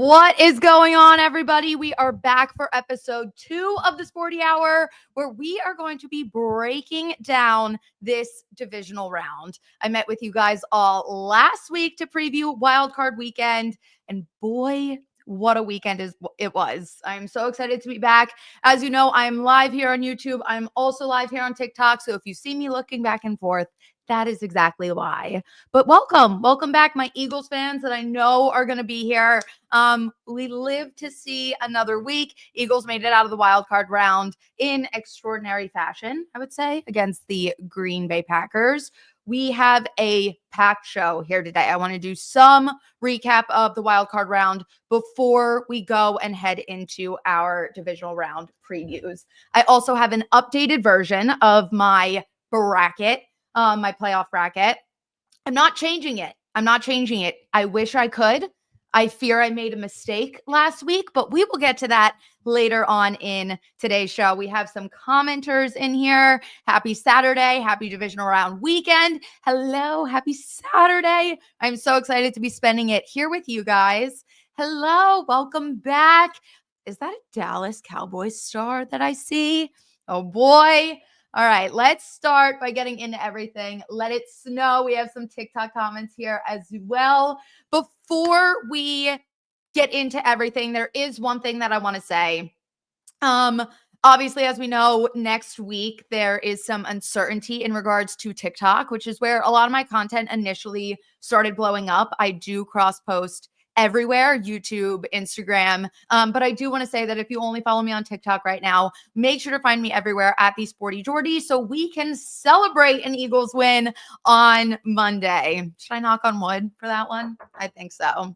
What is going on, everybody? We are back for episode 2 of the Sporty Hour, where we are going to be breaking down this divisional round. I met with you guys all last week to preview Wildcard Weekend, and boy, what a weekend it was. I'm so excited to be back. As you know, I'm live here on YouTube. I'm also live here on TikTok, so if you see me looking back and forth, that is exactly why. But welcome back, my Eagles fans that I know are going to be here. We live to see another week. Eagles made it out of the wild card round in extraordinary fashion, I would say, against the Green Bay Packers. We have a packed show here today. I want to do some recap of the wild card round before we go and head into our divisional round previews. I also have an updated version of my bracket, my playoff bracket. I'm not changing it. I wish I could. I fear I made a mistake last week, but we will get to that later on in today's show. We have some commenters in here. Happy Saturday. Happy divisional round weekend. Hello. Happy Saturday. I'm so excited to be spending it here with you guys. Hello. Welcome back. Is that a Dallas Cowboys star that I see? Oh boy. All right, let's start by getting into everything. Let it snow. We have some TikTok comments here as well. Before we get into everything, there is one thing that I want to say. Obviously, as we know, next week there is some uncertainty in regards to TikTok, which is where a lot of my content initially started blowing up. I do cross-post everywhere, YouTube, Instagram. But I do want to say that if you only follow me on TikTok right now, make sure to find me everywhere at the Sporty Jordy so we can celebrate an Eagles win on Monday. Should I knock on wood for that one? I think so.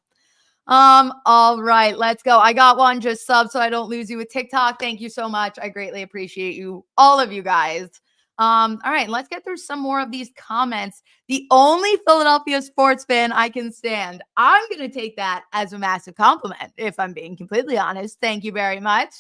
All right, let's go. I got one. Just sub so I don't lose you with TikTok. Thank you so much. I greatly appreciate you, all of you guys. All right, let's get through some more of these comments. The only Philadelphia sports fan I can stand. I'm going to take that as a massive compliment, if I'm being completely honest. Thank you very much.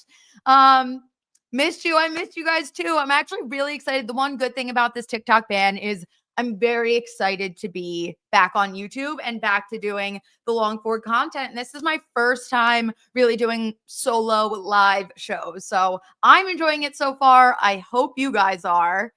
Missed you. I missed you guys too. I'm actually really excited. The one good thing about this TikTok ban is I'm very excited to be back on YouTube and back to doing the long forward content. And this is my first time really doing solo live shows. So I'm enjoying it so far. I hope you guys are.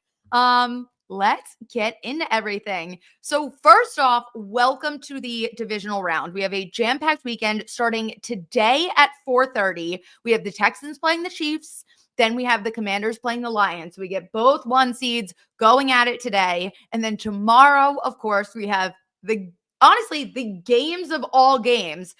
Let's get into everything. So first off, welcome to the divisional round. We have a jam-packed weekend starting today at 4:30. We have the Texans playing the Chiefs. Then we have the Commanders playing the Lions. We get both 1 seeds going at it today. And then tomorrow, of course, we have the games of all games.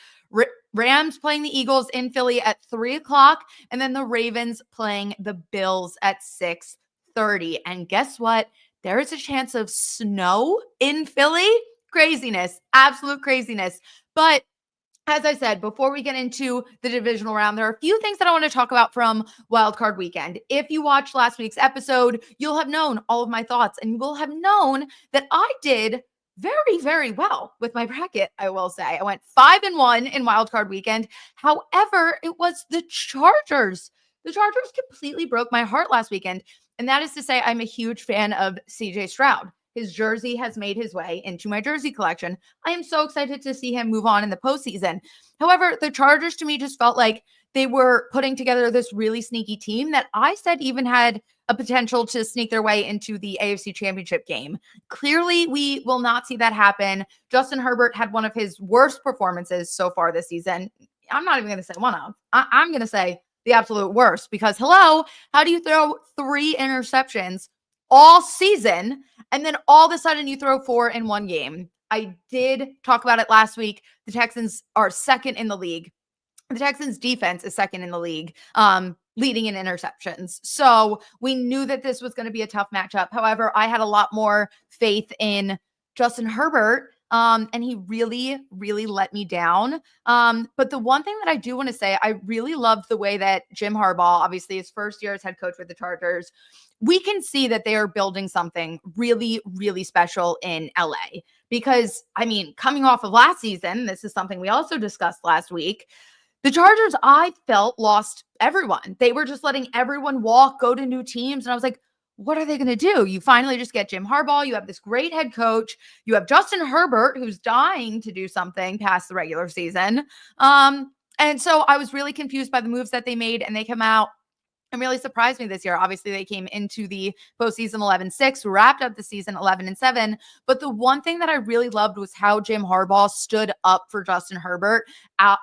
Rams playing the Eagles in Philly at 3 o'clock. And then the Ravens playing the Bills at 6:30. And guess what? There is a chance of snow in Philly. Craziness. Absolute craziness. But as I said, before we get into the divisional round, there are a few things that I want to talk about from Wildcard Weekend. If you watched last week's episode, you'll have known all of my thoughts, and you will have known that I did very, very well with my bracket, I will say. I went 5-1 in Wildcard Weekend. However, it was the Chargers. The Chargers completely broke my heart last weekend, and that is to say I'm a huge fan of CJ Stroud. His jersey has made his way into my jersey collection. I am so excited to see him move on in the postseason. However, the Chargers to me just felt like they were putting together this really sneaky team that I said even had a potential to sneak their way into the AFC Championship game. Clearly, we will not see that happen. Justin Herbert had one of his worst performances so far this season. I'm not even going to say one of. I'm going to say the absolute worst because, hello, how do you throw 3 interceptions all season, and then all of a sudden you throw 4 in one game? I did talk about it last week. The Texans are second in the league. The Texans defense is second in the league, leading in interceptions. So we knew that this was going to be a tough matchup. However, I had a lot more faith in Justin Herbert, and he really, really let me down. But the one thing that I do want to say, I really loved the way that Jim Harbaugh, obviously his first year as head coach with the Chargers, we can see that they are building something really, really special in LA. Because, I mean, coming off of last season, this is something we also discussed last week, the Chargers, I felt, lost everyone. They were just letting everyone walk, go to new teams. And I was like, what are they going to do? You finally just get Jim Harbaugh. You have this great head coach. You have Justin Herbert, who's dying to do something past the regular season. And so I was really confused by the moves that they made, and they come out and really surprised me this year. Obviously, they came into the postseason 11-6, wrapped up the season 11-7. But the one thing that I really loved was how Jim Harbaugh stood up for Justin Herbert out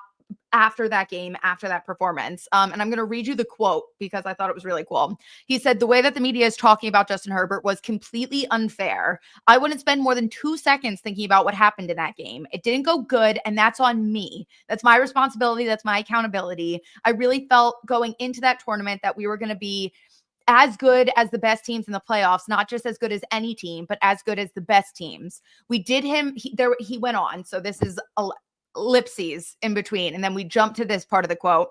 after that game, after that performance. And I'm going to read you the quote because I thought it was really cool. He said, "The way that the media is talking about Justin Herbert was completely unfair. I wouldn't spend more than 2 seconds thinking about what happened in that game. It didn't go good, and that's on me. That's my responsibility. That's my accountability. I really felt going into that tournament that we were going to be as good as the best teams in the playoffs, not just as good as any team, but as good as the best teams. We did him." He went on. So this is ellipses in between. And then we jump to this part of the quote.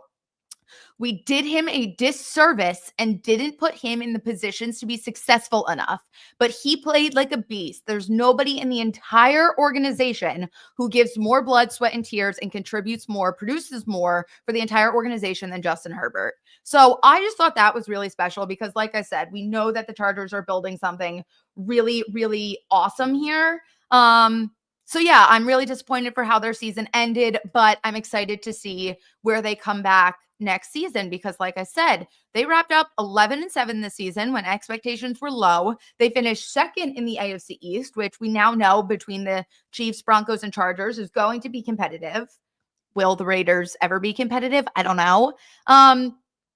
"We did him a disservice and didn't put him in the positions to be successful enough, but he played like a beast. There's nobody in the entire organization who gives more blood, sweat, and tears and contributes more, produces more for the entire organization than Justin Herbert." So I just thought that was really special because, like I said, we know that the Chargers are building something really, really awesome here. So yeah, I'm really disappointed for how their season ended, but I'm excited to see where they come back next season because, like I said, they wrapped up 11-7 this season when expectations were low. They finished second in the AFC East, which we now know between the Chiefs, Broncos, and Chargers is going to be competitive. Will the Raiders ever be competitive? I don't know.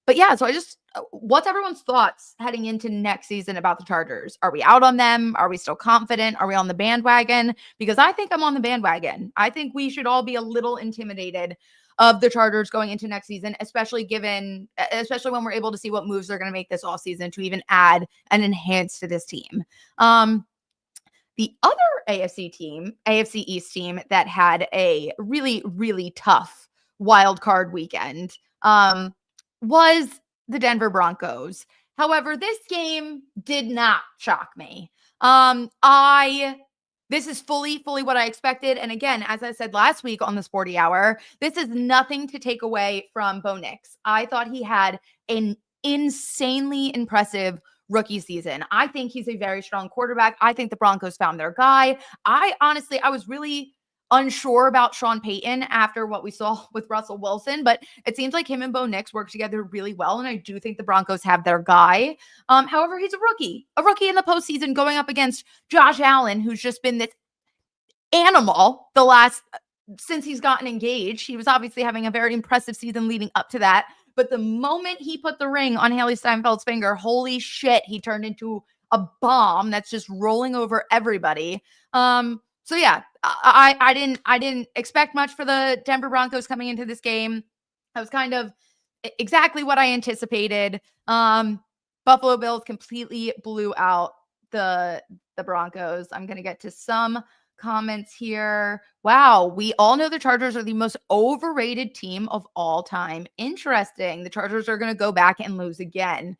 But yeah, so what's everyone's thoughts heading into next season about the Chargers? Are we out on them? Are we still confident? Are we on the bandwagon? Because I think I'm on the bandwagon. I think we should all be a little intimidated of the Chargers going into next season, especially when we're able to see what moves they're going to make this offseason to even add and enhance to this team. The other AFC East team that had a really, really tough wild card weekend was the Denver Broncos. However, this game did not shock me. This is fully what I expected. And again, as I said last week on the Sporty Hour, this is nothing to take away from Bo Nix. I thought he had an insanely impressive rookie season. I think he's a very strong quarterback. I think the Broncos found their guy. I was really unsure about Sean Payton after what we saw with Russell Wilson, but it seems like him and Bo Nix work together really well, and I do think the Broncos have their guy. However, he's a rookie in the postseason going up against Josh Allen, who's just been this animal since he's gotten engaged. He was obviously having a very impressive season leading up to that, but the moment he put the ring on Haley Steinfeld's finger, holy shit, he turned into a bomb that's just rolling over everybody. So yeah, I didn't expect much for the Denver Broncos coming into this game. That was kind of exactly what I anticipated. Buffalo Bills completely blew out the Broncos. I'm going to get to some comments here. Wow, we all know the Chargers are the most overrated team of all time. Interesting. The Chargers are going to go back and lose again.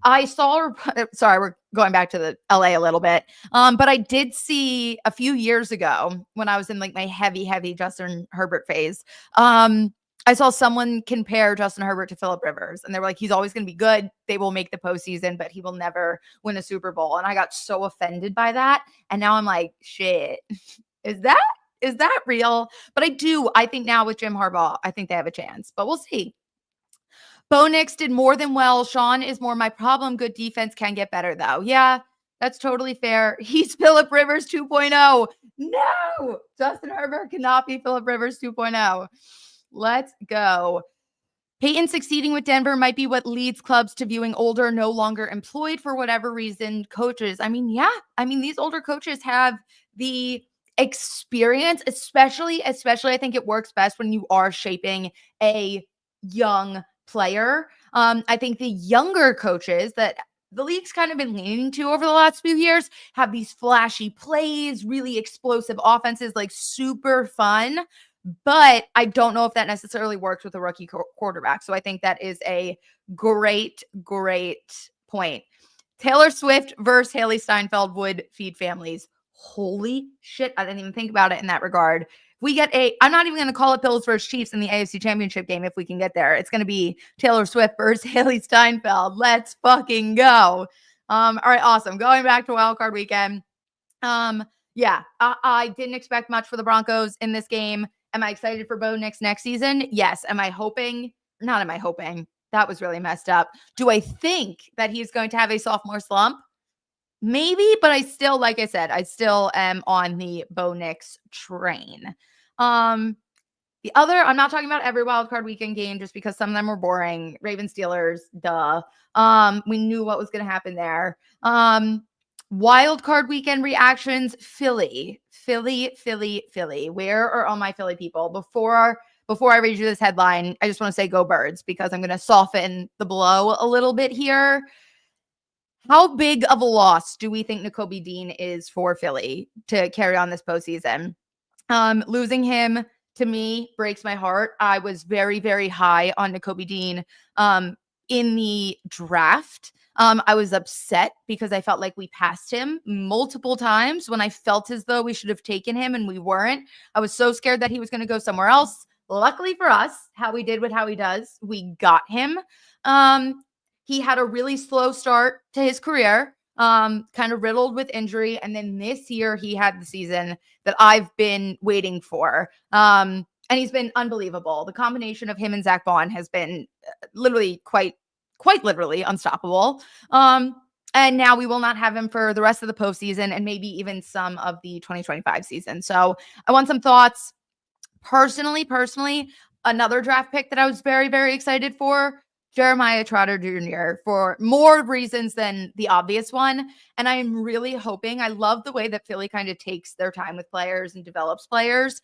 I saw, sorry, we're going back to the LA a little bit. But I did see a few years ago when I was in like my heavy Justin Herbert phase. I saw someone compare Justin Herbert to Phillip Rivers, and they were like, he's always going to be good. They will make the postseason, but he will never win a Super Bowl. And I got so offended by that. And now I'm like, shit, is that real? But I think now with Jim Harbaugh, I think they have a chance, but we'll see. Bo Nix did more than well. Sean is more my problem. Good defense can get better, though. Yeah, that's totally fair. He's Phillip Rivers 2.0. No, Justin Herbert cannot be Phillip Rivers 2.0. Let's go. Peyton succeeding with Denver might be what leads clubs to viewing older, no longer employed for whatever reason coaches. These older coaches have the experience, especially I think it works best when you are shaping a young player. I think the younger coaches that the league's kind of been leaning to over the last few years have these flashy plays, really explosive offenses, like super fun. But I don't know if that necessarily works with a rookie quarterback. So I think that is a great point. Taylor Swift versus Haley Steinfeld would feed families. Holy shit. I didn't even think about it in that regard. I'm not even going to call it Bills versus Chiefs in the AFC Championship game if we can get there. It's going to be Taylor Swift versus Haley Steinfeld. Let's fucking go. All right, awesome. Going back to wildcard weekend. I didn't expect much for the Broncos in this game. Am I excited for Bo Nix next season? Yes. Am I hoping? Not am I hoping. That was really messed up. Do I think that he's going to have a sophomore slump? Maybe, but I still, like I said, I still am on the Bo Nix train. I'm not talking about every wild card weekend game just because some of them were boring. Ravens, Steelers, duh. We knew what was going to happen there. Wild card weekend reactions, Philly. Where are all my Philly people? Before I read you this headline, I just want to say go Birds because I'm going to soften the blow a little bit here. How big of a loss do we think Nakobe Dean is for Philly to carry on this postseason? Losing him to me breaks my heart. I was very, very high on Nakobe Dean in the draft. I was upset because I felt like we passed him multiple times when I felt as though we should have taken him and we weren't. I was so scared that he was going to go somewhere else. Luckily for us, how he did with how he does, we got him. He had a really slow start to his career, kind of riddled with injury. And then this year he had the season that I've been waiting for. And he's been unbelievable. The combination of him and Zach Vaughn has been literally quite literally unstoppable. And now we will not have him for the rest of the postseason and maybe even some of the 2025 season. So I want some thoughts. Personally, another draft pick that I was very, very excited for, Jeremiah Trotter Jr., for more reasons than the obvious one. And I am really hoping, I love the way that Philly kind of takes their time with players and develops players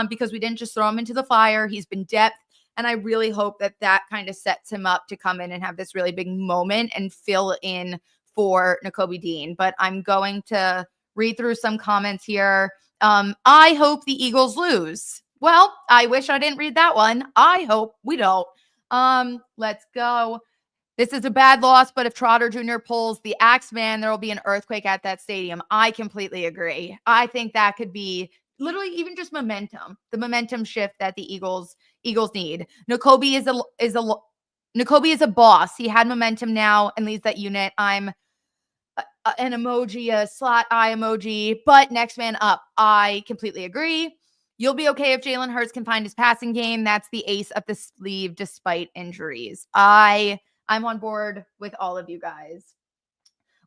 because we didn't just throw him into the fire. He's been depth. And I really hope that that kind of sets him up to come in and have this really big moment and fill in for Nakobe Dean. But I'm going to read through some comments here. I hope the Eagles lose. Well, I wish I didn't read that one. I hope we don't. Let's go. This is a bad loss, but if Trotter Jr. pulls the axe man, there will be an earthquake at that stadium. I completely agree. I think that could be literally even just momentum, the momentum shift that the Eagles need. Nakobe is a boss. He had momentum now and leads that unit. I'm an emoji, a slot eye emoji, but next man up. I completely agree. You'll be okay if Jalen Hurts can find his passing game. That's the ace up the sleeve despite injuries. I'm on board with all of you guys.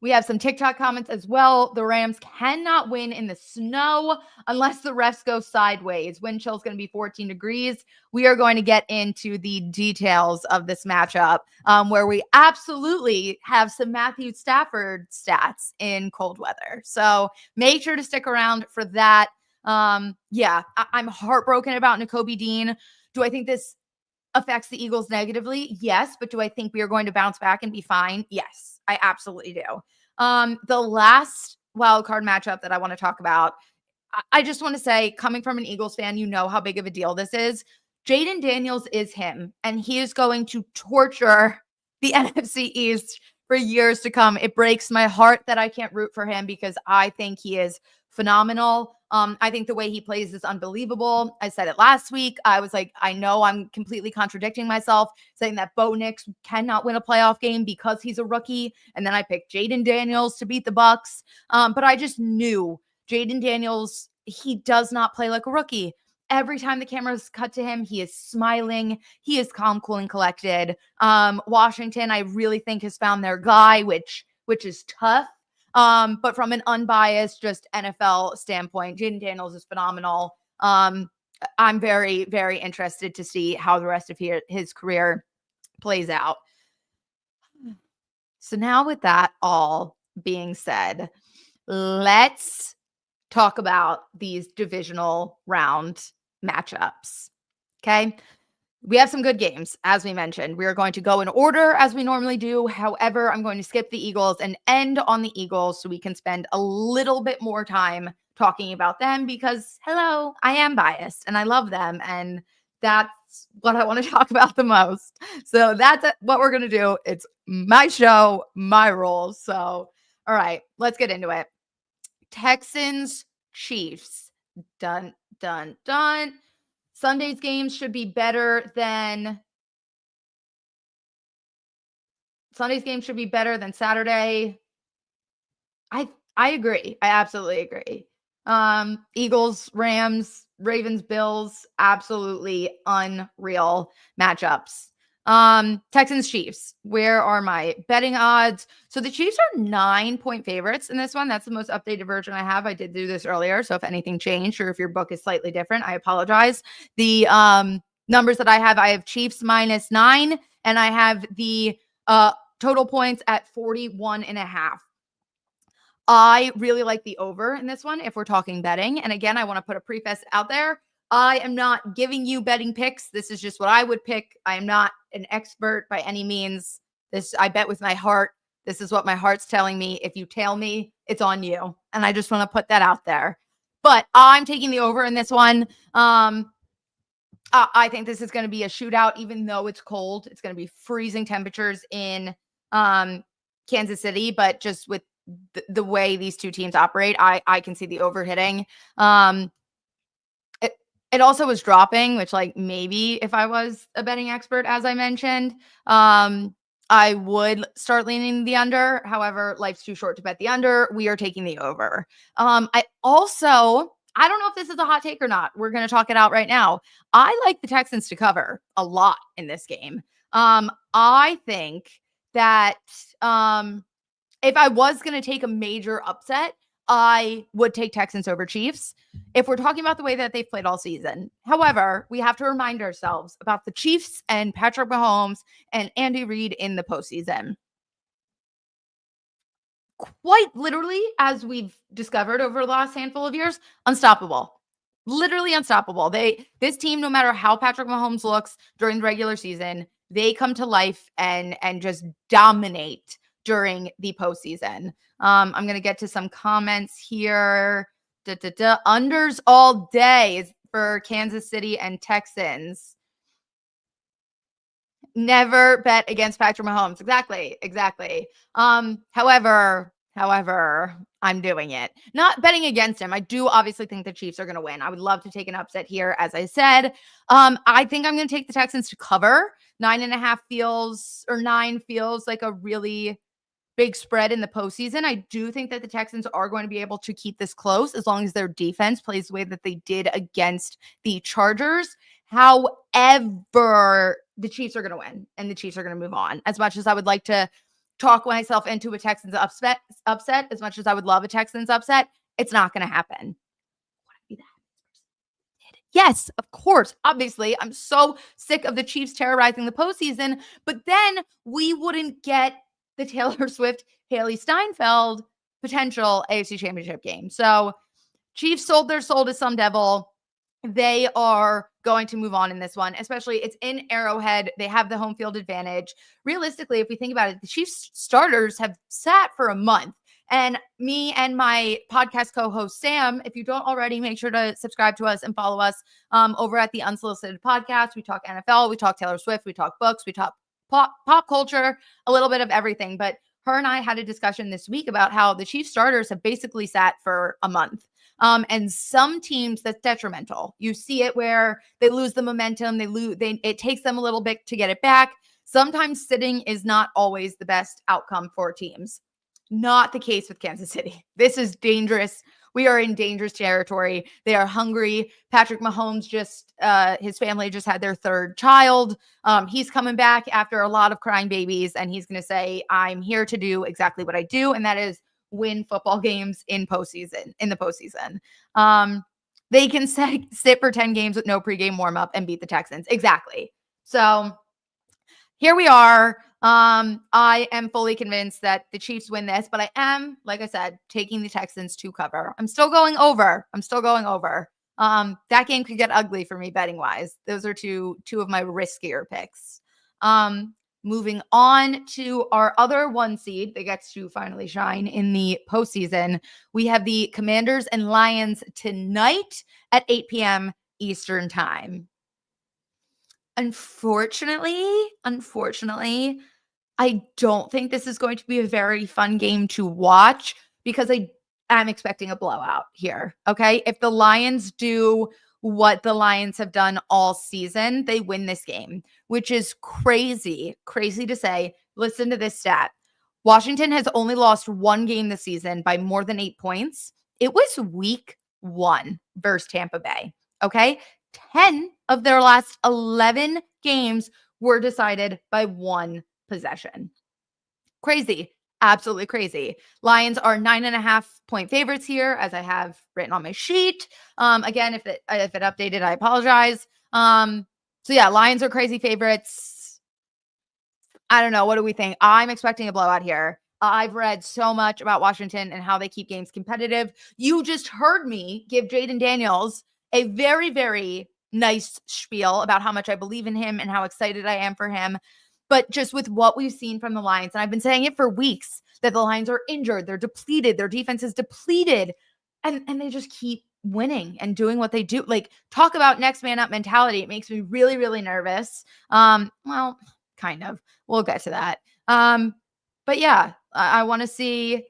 We have some TikTok comments as well. The Rams cannot win in the snow unless the refs go sideways. Wind chill is going to be 14 degrees. We are going to get into the details of this matchup where we absolutely have some Matthew Stafford stats in cold weather. So make sure to stick around for that. I'm heartbroken about Nakobe Dean. Do I think this affects the Eagles negatively? Yes. But do I think we are going to bounce back and be fine? Yes, I absolutely do. The last wild card matchup that I want to talk about, I just want to say, coming from an Eagles fan, you know how big of a deal this is. Jaden Daniels is him, and he is going to torture the NFC East for years to come. It breaks my heart that I can't root for him because I think he is phenomenal. I think the way he plays is unbelievable. I said it last week. I was like, I know I'm completely contradicting myself, saying that Bo Nix cannot win a playoff game because he's a rookie. And then I picked Jaden Daniels to beat the Bucs. But I just knew Jaden Daniels, he does not play like a rookie. Every time the cameras cut to him, he is smiling. He is calm, cool, and collected. Washington, I really think, has found their guy, which is tough. But from an unbiased, just NFL standpoint, Jaden Daniels is phenomenal. I'm very, very interested to see how the rest of his career plays out. So now with that all being said, let's talk about these divisional round matchups. Okay. We have some good games, as we mentioned. We are going to go in order as we normally do. However, I'm going to skip the Eagles and end on the Eagles so we can spend a little bit more time talking about them because, hello, I am biased and I love them. And that's what I want to talk about the most. So that's what we're going to do. It's my show, my rules. So, all right, let's get into it. Texans, Chiefs. Dun, dun, dun. Sunday's games should be better than Saturday. I agree. I absolutely agree. Eagles, Rams, Ravens, Bills, absolutely unreal matchups. Texans, Chiefs. Where are my betting odds? So the Chiefs are 9-point favorites in this one. That's the most updated version I have. I did do this earlier. So if anything changed or if your book is slightly different, I apologize. The numbers that I have Chiefs -9, and I have the total points at 41.5. I really like the over in this one if we're talking betting. And again, I want to put a preface out there. I am not giving you betting picks. This is just what I would pick. I am not an expert by any means. I bet with my heart. This is what my heart's telling me. If you tail me, it's on you. And I just want to put that out there. But I'm taking the over in this one. I think this is going to be a shootout, even though it's cold. It's going to be freezing temperatures in Kansas City, but just with the way these two teams operate, I can see the over hitting. It also was dropping, which like maybe if I was a betting expert, as I mentioned, I would start leaning the under. However, life's too short to bet the under. We are taking the over. I don't know if this is a hot take or not. We're going to talk it out right now. I like the Texans to cover a lot in this game. I think that if I was going to take a major upset, I would take Texans over Chiefs if we're talking about the way that they've played all season. However, we have to remind ourselves about the Chiefs and Patrick Mahomes and Andy Reid in the postseason. Quite literally, as we've discovered over the last handful of years, unstoppable. Literally unstoppable. This team, no matter how Patrick Mahomes looks during the regular season, they come to life and just dominate during the postseason. I'm going to get to some comments here. Unders all day for Kansas City and Texans. Never bet against Patrick Mahomes. Exactly. However, I'm doing it. Not betting against him. I do obviously think the Chiefs are going to win. I would love to take an upset here, as I said. I think I'm going to take the Texans to cover. 9.5 feels like a really big spread in the postseason. I do think that the Texans are going to be able to keep this close as long as their defense plays the way that they did against the Chargers. However, the Chiefs are going to win and the Chiefs are going to move on. As much as I would like to talk myself into a Texans upset, as much as I would love a Texans upset, it's not going to happen. Yes, of course. Obviously, I'm so sick of the Chiefs terrorizing the postseason, but then we wouldn't get the Taylor Swift, Haley Steinfeld potential AFC Championship game. So Chiefs sold their soul to some devil. They are going to move on in this one, especially it's in Arrowhead. They have the home field advantage. Realistically, if we think about it, the Chiefs starters have sat for a month. And me and my podcast co-host, Sam, if you don't already, make sure to subscribe to us and follow us over at the Unsolicited Podcast. We talk NFL, we talk Taylor Swift, we talk books, we talk pop culture, a little bit of everything. But her and I had a discussion this week about how the Chiefs starters have basically sat for a month. And some teams, that's detrimental. You see it where they lose the momentum. It takes them a little bit to get it back. Sometimes sitting is not always the best outcome for teams. Not the case with Kansas City. This is dangerous. We are in dangerous territory. They are hungry. Patrick Mahomes his family just had their third child. He's coming back after a lot of crying babies, and he's going to say, I'm here to do exactly what I do, and that is win football games in the postseason. They can sit for 10 games with no pregame warm-up and beat the Texans. Exactly. So here we are. I am fully convinced that the Chiefs win this, but I am, like I said, taking the Texans to cover. I'm still going over. That game could get ugly for me betting wise. Those are two of my riskier picks. Moving on to our other 1 seed that gets to finally shine in the postseason. We have the Commanders and Lions tonight at 8 p.m. Eastern time. Unfortunately, I don't think this is going to be a very fun game to watch because I am expecting a blowout here. Okay. If the Lions do what the Lions have done all season, they win this game, which is crazy to say. Listen to this stat. Washington has only lost 1 game this season by more than 8 points. It was week 1 versus Tampa Bay. Okay. 10 of their last 11 games were decided by one possession. Crazy. Absolutely crazy. Lions are 9.5-point favorites here, as I have written on my sheet. Again, if it updated, I apologize. So yeah, Lions are crazy favorites. I don't know. What do we think? I'm expecting a blowout here. I've read so much about Washington and how they keep games competitive. You just heard me give Jaden Daniels a very, very nice spiel about how much I believe in him and how excited I am for him. But just with what we've seen from the Lions, and I've been saying it for weeks, that the Lions are injured, they're depleted, their defense is depleted, and they just keep winning and doing what they do. Like, talk about next man up mentality. It makes me really, really nervous. Well, kind of. We'll get to that. But yeah, I want to see.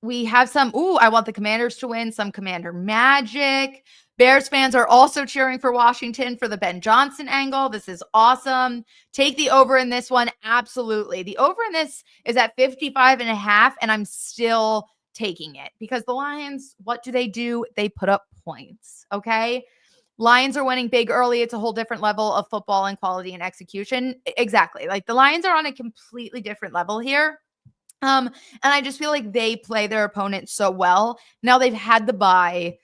We have some. I want the Commanders to win, some Commander magic. Bears fans are also cheering for Washington for the Ben Johnson angle. This is awesome. Take the over in this one. Absolutely. The over in this is at 55.5, and I'm still taking it because the Lions, what do? They put up points. Okay. Lions are winning big early. It's a whole different level of football and quality and execution. Exactly. Like, the Lions are on a completely different level here. And I just feel like they play their opponent so well. Now they've had the bye.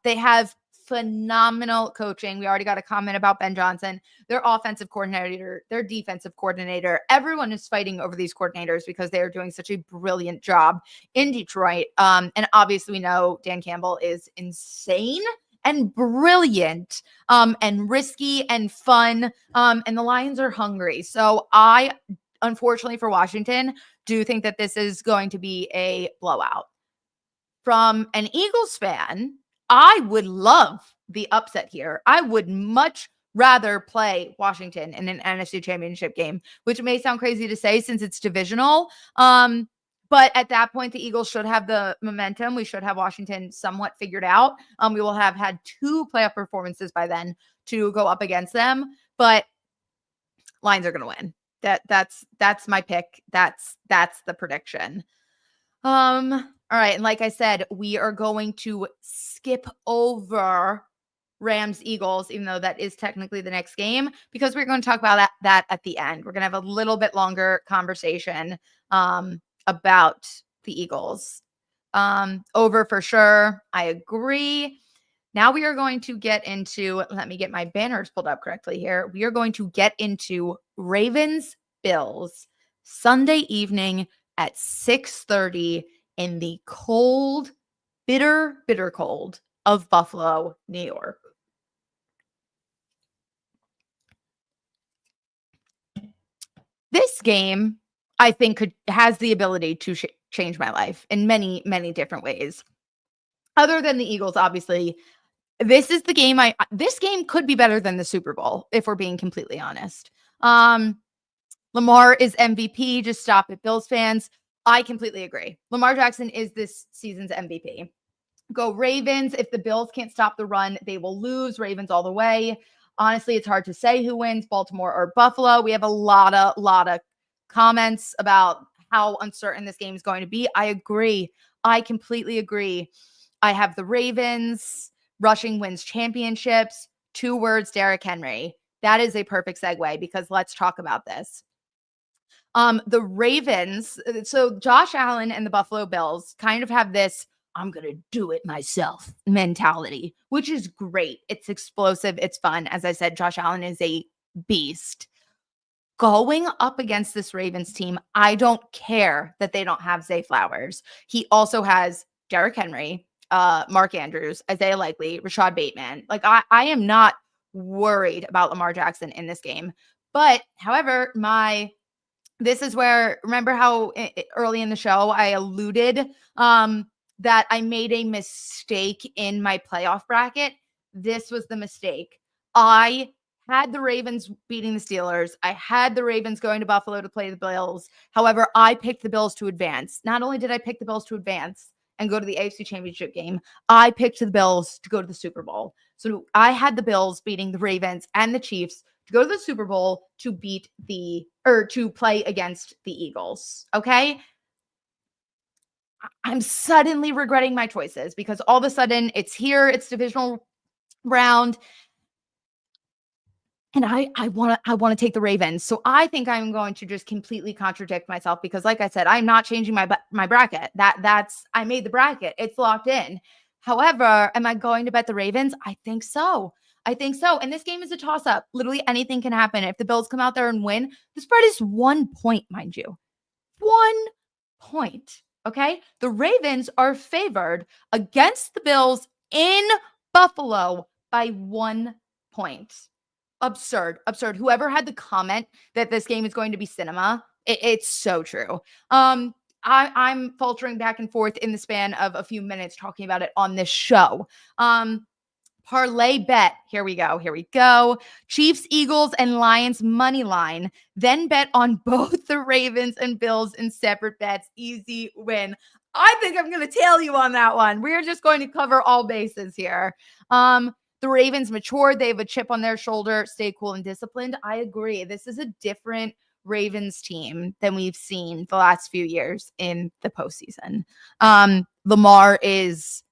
They have phenomenal coaching. We already got a comment about Ben Johnson, their offensive coordinator, their defensive coordinator. Everyone is fighting over these coordinators because they are doing such a brilliant job in Detroit. And obviously we know Dan Campbell is insane and brilliant, and risky and fun. And the Lions are hungry. So I, unfortunately for Washington, do think that this is going to be a blowout. From an Eagles fan, I would love the upset here. I would much rather play Washington in an NFC Championship game, which may sound crazy to say since it's divisional. But at that point, the Eagles should have the momentum. We should have Washington somewhat figured out. We will have had 2 playoff performances by then to go up against them. But Lions are going to win. That's my pick. That's the prediction. All right. And like I said, we are going to skip over Rams Eagles, even though that is technically the next game, because we're going to talk about that at the end. We're going to have a little bit longer conversation about the Eagles. Over for sure. I agree. Now we are going to get into, let me get my banners pulled up correctly here. We are going to get into Ravens Bills Sunday evening at 6:30 in the cold, bitter, bitter cold of Buffalo, New York. This game, I think, has the ability to change my life in many, many different ways. Other than the Eagles, obviously, this is the game this game could be better than the Super Bowl, if we're being completely honest. Lamar is MVP. Just stop it, Bills fans. I completely agree. Lamar Jackson is this season's MVP. Go Ravens. If the Bills can't stop the run, they will lose. Ravens all the way. Honestly, it's hard to say who wins, Baltimore or Buffalo. We have a lot of comments about how uncertain this game is going to be. I agree. I completely agree. I have the Ravens. Rushing wins championships. 2 words, Derrick Henry. That is a perfect segue because let's talk about this. The Ravens, so Josh Allen and the Buffalo Bills kind of have this I'm going to do it myself mentality, which is great. It's explosive. It's fun. As I said, Josh Allen is a beast. Going up against this Ravens team, I don't care that they don't have Zay Flowers. He also has Derrick Henry, Mark Andrews, Isaiah Likely, Rashad Bateman. Like, I am not worried about Lamar Jackson in this game. But, however, this is where, remember how early in the show I alluded that I made a mistake in my playoff bracket? This was the mistake. I had the Ravens beating the Steelers. I had the Ravens going to Buffalo to play the Bills. However, I picked the Bills to advance. Not only did I pick the Bills to advance and go to the AFC Championship game, I picked the Bills to go to the Super Bowl. So I had the Bills beating the Ravens and the Chiefs to go to the Super Bowl to to play against the Eagles. Okay. I'm suddenly regretting my choices because all of a sudden it's here, it's divisional round. And I want to take the Ravens. So I think I'm going to just completely contradict myself because like I said, I'm not changing my bracket. That's I made the bracket. It's locked in. However, am I going to bet the Ravens? I think so. I think so. And this game is a toss up. Literally anything can happen. If the Bills come out there and win, the spread is 1 point, mind you. 1 point. Okay? The Ravens are favored against the Bills in Buffalo by 1 point. Absurd. Whoever had the comment that this game is going to be cinema, it's so true. I'm faltering back and forth in the span of a few minutes talking about it on this show. Parlay bet. Here we go. Chiefs, Eagles, and Lions money line. Then bet on both the Ravens and Bills in separate bets. Easy win. I think I'm going to tail you on that one. We're just going to cover all bases here. The Ravens matured. They have a chip on their shoulder. Stay cool and disciplined. I agree. This is a different Ravens team than we've seen the last few years in the postseason. Lamar is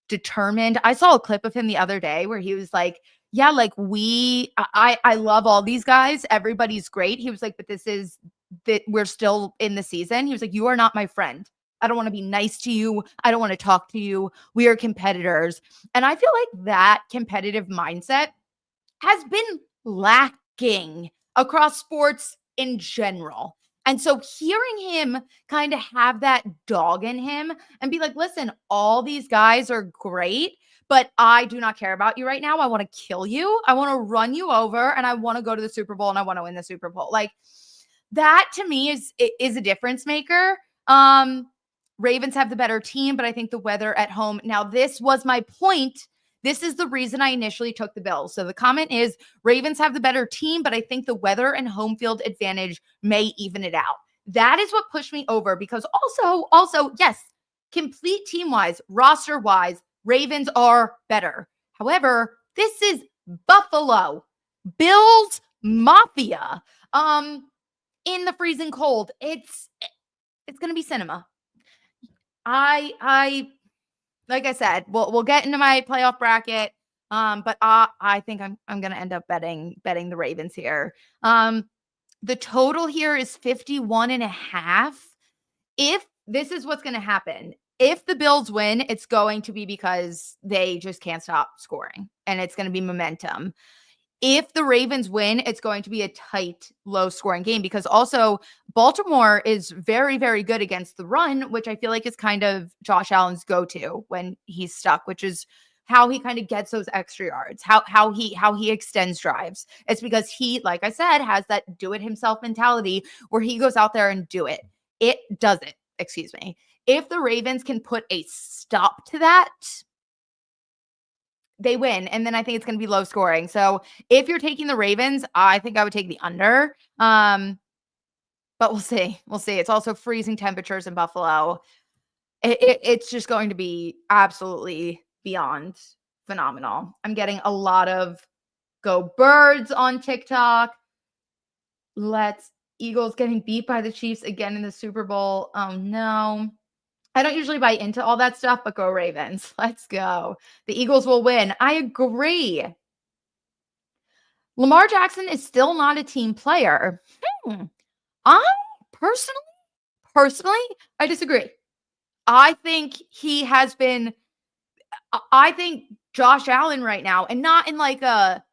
determined. I saw a clip of him the other day where he was like, yeah, like I love all these guys. Everybody's great. He was like, but this is that we're still in the season. He was like, you are not my friend. I don't want to be nice to you. I don't want to talk to you. We are competitors. And I feel like that competitive mindset has been lacking across sports in general. And so hearing him kind of have that dog in him and be like, listen, all these guys are great, but I do not care about you right now. I want to kill you. I want to run you over and I want to go to the Super Bowl and I want to win the Super Bowl. Like that to me is a difference maker. Ravens have the better team, but I think the weather at home. Now, this was my point. This is the reason I initially took the Bills. So the comment is Ravens have the better team, but I think the weather and home field advantage may even it out. That is what pushed me over because also, yes, complete team-wise, roster-wise, Ravens are better. However, this is Buffalo. Bills Mafia. In the freezing cold. It's going to be cinema. I like I said, we'll get into my playoff bracket. But I think I'm going to end up betting the Ravens here. The total here is 51.5. If this is what's going to happen, if the Bills win, it's going to be because they just can't stop scoring and it's going to be momentum. If the Ravens win, it's going to be a tight, low-scoring game because also Baltimore is very, very good against the run, which I feel like is kind of Josh Allen's go-to when he's stuck, which is how he kind of gets those extra yards, how he extends drives. It's because he, like I said, has that do-it-himself mentality where he goes out there and does it. Excuse me. If the Ravens can put a stop to that, they win. And then I think it's going to be low scoring. So if you're taking the Ravens, I think I would take the under. But we'll see. It's also freezing temperatures in Buffalo. It's just going to be absolutely beyond phenomenal. I'm getting a lot of go birds on TikTok. Eagles getting beat by the Chiefs again in the Super Bowl. Oh no. I don't usually buy into all that stuff, but go Ravens. Let's go. The Eagles will win. I agree. Lamar Jackson is still not a team player. I personally, I disagree. I think he has been, I think Josh Allen right now, and not in like a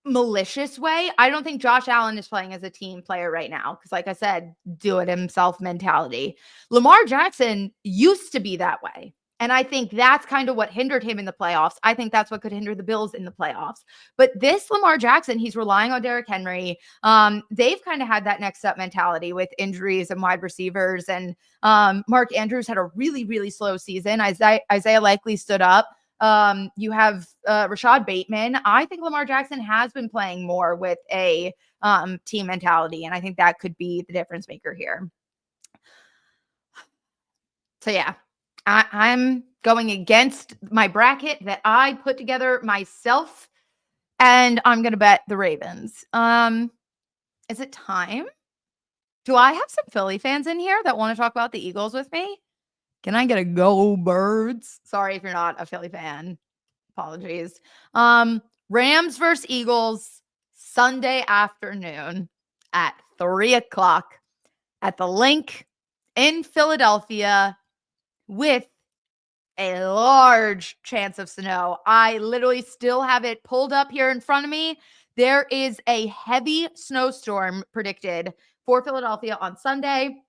malicious way. I don't think Josh Allen is playing as a team player right now because, like I said, do it himself mentality. Lamar Jackson used to be that way. And I think that's kind of what hindered him in the playoffs. I think that's what could hinder the Bills in the playoffs. But this Lamar Jackson, he's relying on Derrick Henry. They've kind of had that next up mentality with injuries and wide receivers. And Mark Andrews had a really, really slow season. Isaiah Likely stood up. You have Rashad Bateman. I think Lamar Jackson has been playing more with a team mentality, and I think that could be the difference maker here. So yeah, I'm going against my bracket that I put together myself, and I'm going to bet the Ravens. Is it time? Do I have some Philly fans in here that want to talk about the Eagles with me? Can I get a go birds? Sorry if you're not a Philly fan. Apologies. Rams versus Eagles Sunday afternoon at 3:00 at the Link in Philadelphia with a large chance of snow. I literally still have it pulled up here in front of me. There is a heavy snowstorm predicted for Philadelphia on Sunday.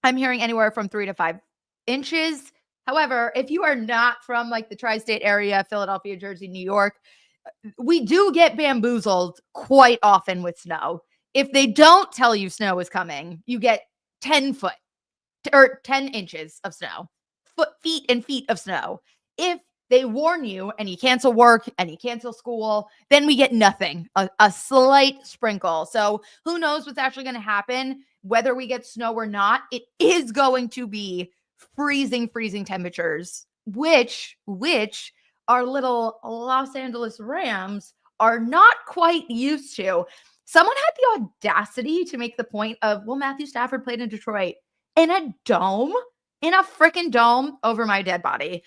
I'm hearing anywhere from 3 to 5 inches. However, if you are not from like the tri-state area, Philadelphia, Jersey, New York, we do get bamboozled quite often with snow. If they don't tell you snow is coming, you get 10 foot or 10 inches of snow, feet and feet of snow. If they warn you and you cancel work and you cancel school, then we get nothing, a slight sprinkle. So who knows what's actually going to happen, whether we get snow or not. It is going to be freezing temperatures, which our little Los Angeles Rams are not quite used to. Someone had the audacity to make the point of, well, Matthew Stafford played in Detroit in a dome, in a freaking dome over my dead body.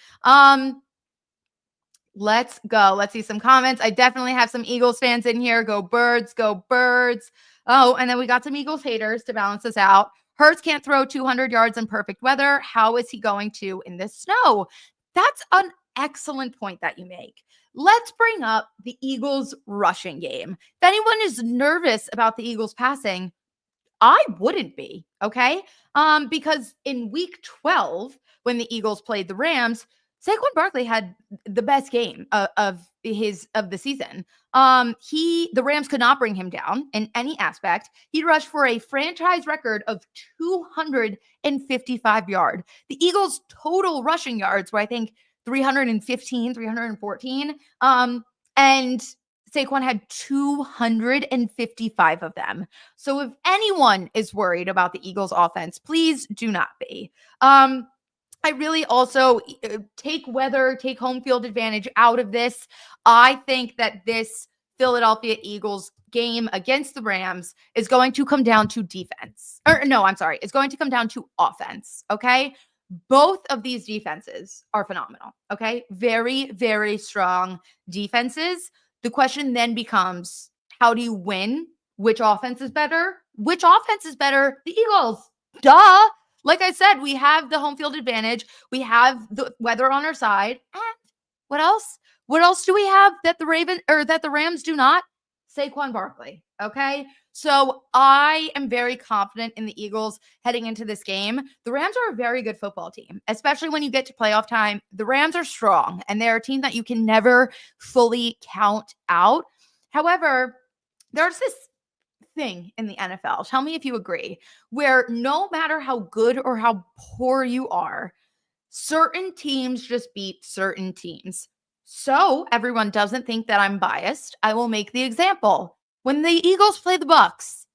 Let's go. Let's see some comments. I definitely have some Eagles fans in here. Go Birds, go Birds. Oh, and then we got some Eagles haters to balance us out. Hurts can't throw 200 yards in perfect weather. How is he going to in this snow? That's an excellent point that you make. Let's bring up the Eagles rushing game. If anyone is nervous about the Eagles passing, I wouldn't be, okay? Because in week 12, when the Eagles played the Rams, Saquon Barkley had the best game of the season. The Rams could not bring him down in any aspect. He rushed for a franchise record of 255 yards. The Eagles' total rushing yards were, I think, 315, 314. And Saquon had 255 of them. So if anyone is worried about the Eagles offense, please do not be. I really also take home field advantage out of this. I think that this Philadelphia Eagles game against the Rams is going to come down to defense. It's going to come down to offense, okay? Both of these defenses are phenomenal, okay? Very, very strong defenses. The question then becomes, how do you win? Which offense is better? Which offense is better? The Eagles. Duh. Like I said, we have the home field advantage. We have the weather on our side. And what else? What else do we have that the Rams do not? Saquon Barkley. Okay. So I am very confident in the Eagles heading into this game. The Rams are a very good football team, especially when you get to playoff time. The Rams are strong, and they're a team that you can never fully count out. However, there's this thing in the NFL, tell me if you agree, where no matter how good or how poor you are, certain teams just beat certain teams. So everyone doesn't think that I'm biased, I will make the example. When the Eagles play the Bucks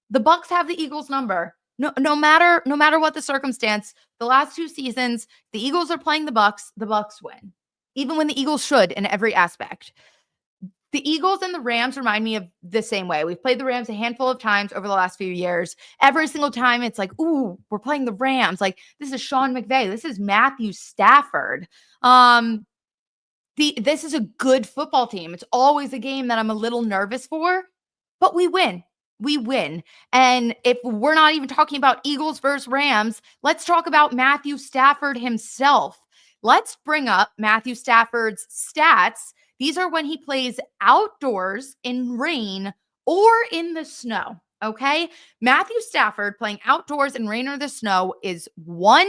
have the Eagles number. No matter what the circumstance, the last 2 seasons, the Eagles are playing the Bucks win. Even when the Eagles should in every aspect. The Eagles and the Rams remind me of the same way. We've played the Rams a handful of times over the last few years. Every single time it's like, ooh, we're playing the Rams. Like, this is Sean McVay. This is Matthew Stafford. This is a good football team. It's always a game that I'm a little nervous for, but we win. We win. And if we're not even talking about Eagles versus Rams, let's talk about Matthew Stafford himself. Let's bring up Matthew Stafford's stats. These are when he plays outdoors in rain or in the snow, okay? Matthew Stafford playing outdoors in rain or the snow is 1-8.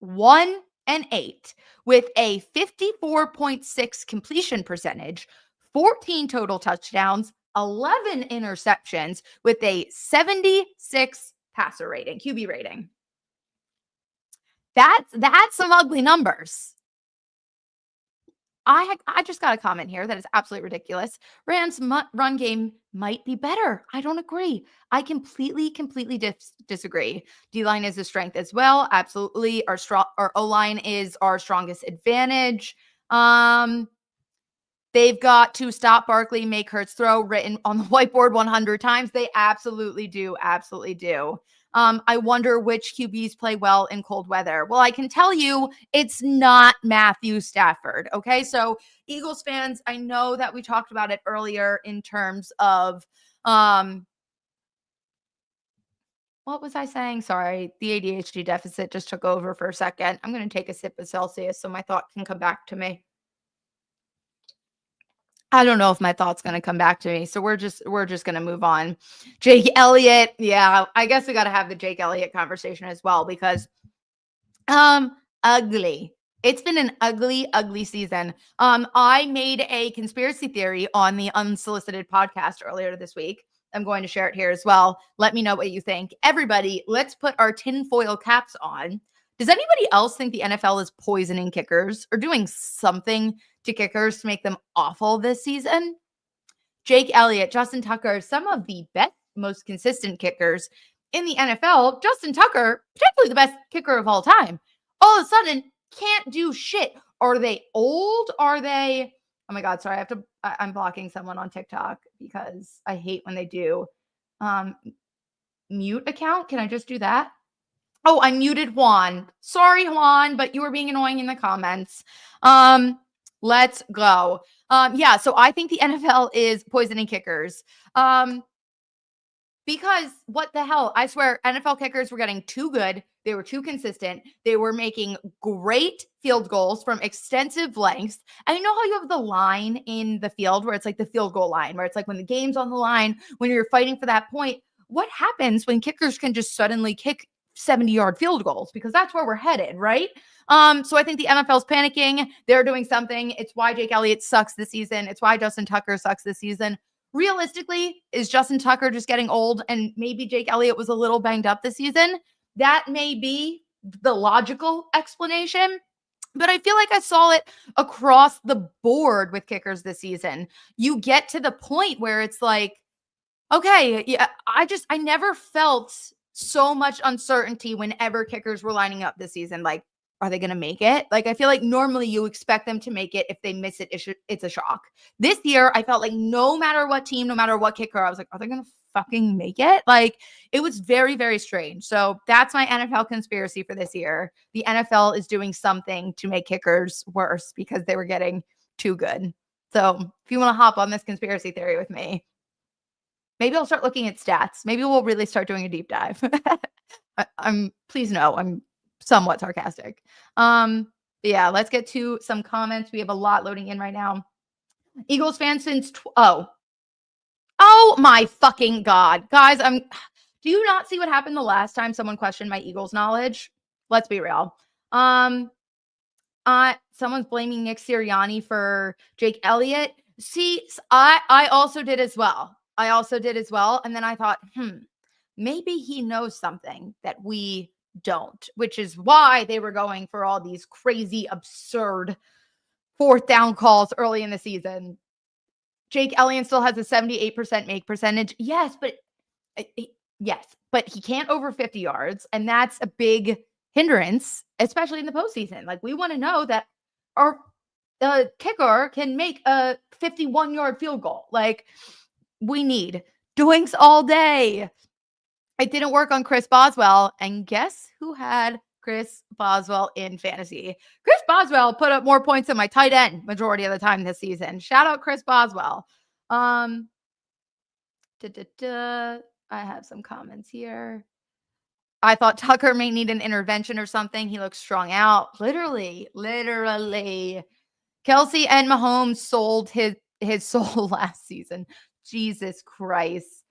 1-8 with a 54.6 completion percentage, 14 total touchdowns, 11 interceptions with a 76 passer rating, QB rating. That's some ugly numbers. I just got a comment here that is absolutely ridiculous. Rams' run game might be better. I don't agree. I completely disagree. D-line is a strength as well. Absolutely. Our O-line is our strongest advantage. They've got to stop Barkley, make Hurts throw written on the whiteboard 100 times. They absolutely do. Absolutely do. I wonder which QBs play well in cold weather. Well, I can tell you it's not Matthew Stafford. Okay. So, Eagles fans, I know that we talked about it earlier in terms of, what was I saying? Sorry, the ADHD deficit just took over for a second. I'm going to take a sip of Celsius so my thought can come back to me. I don't know if my thought's going to come back to me. So we're just going to move on. Jake Elliott. Yeah, I guess we got to have the Jake Elliott conversation as well because ugly. It's been an ugly season. I made a conspiracy theory on the unsolicited podcast earlier this week. I'm going to share it here as well. Let me know what you think. Everybody, let's put our tinfoil caps on. Does anybody else think the NFL is poisoning kickers or doing something to kickers to make them awful this season? Jake Elliott, Justin Tucker, some of the best, most consistent kickers in the NFL. Justin Tucker, potentially the best kicker of all time. All of a sudden, can't do shit. Are they old? Are they... Oh my God, sorry. I'm blocking someone on TikTok because I hate when they do mute account. Can I just do that? Oh, I muted Juan. Sorry, Juan, but you were being annoying in the comments. Let's go. Yeah, so I think the NFL is poisoning kickers. Because what the hell? I swear, NFL kickers were getting too good. They were too consistent. They were making great field goals from extensive lengths. And you know how you have the line in the field where it's like the field goal line, where it's like when the game's on the line, when you're fighting for that point, what happens when kickers can just suddenly kick 70-yard field goals? Because that's where we're headed, right? So I think the NFL's panicking. They're doing something. It's why Jake Elliott sucks this season. It's why Justin Tucker sucks this season. Realistically, is Justin Tucker just getting old and maybe Jake Elliott was a little banged up this season? That may be the logical explanation. But I feel like I saw it across the board with kickers this season. You get to the point where it's like, okay, yeah, I never felt so much uncertainty whenever kickers were lining up this season. Like, are they going to make it? Like, I feel like normally you expect them to make it. If they miss it, it's a shock. This year, I felt like no matter what team, no matter what kicker, I was like, are they going to fucking make it? Like, it was very, very strange. So that's my NFL conspiracy for this year. The NFL is doing something to make kickers worse because they were getting too good. So if you want to hop on this conspiracy theory with me, maybe I'll start looking at stats. Maybe we'll really start doing a deep dive. Please no, I'm somewhat sarcastic. Yeah, let's get to some comments. We have a lot loading in right now. Eagles fans since oh my fucking God. Guys, do you not see what happened the last time someone questioned my Eagles knowledge? Let's be real. Someone's blaming Nick Sirianni for Jake Elliott. See, I also did as well. And then I thought, maybe he knows something that we don't, which is why they were going for all these crazy, absurd fourth down calls early in the season. Jake Elliott still has a 78% make percentage. Yes, but he can't over 50 yards. And that's a big hindrance, especially in the postseason. Like, we want to know that our kicker can make a 51-yard field goal. Like, we need doinks all day. It didn't work on Chris Boswell. And guess who had Chris Boswell in fantasy? Chris Boswell put up more points than my tight end majority of the time this season. Shout out Chris Boswell. I have some comments here. I thought Tucker may need an intervention or something. He looks strung out. Literally. Kelsey and Mahomes sold his soul last season. Jesus Christ.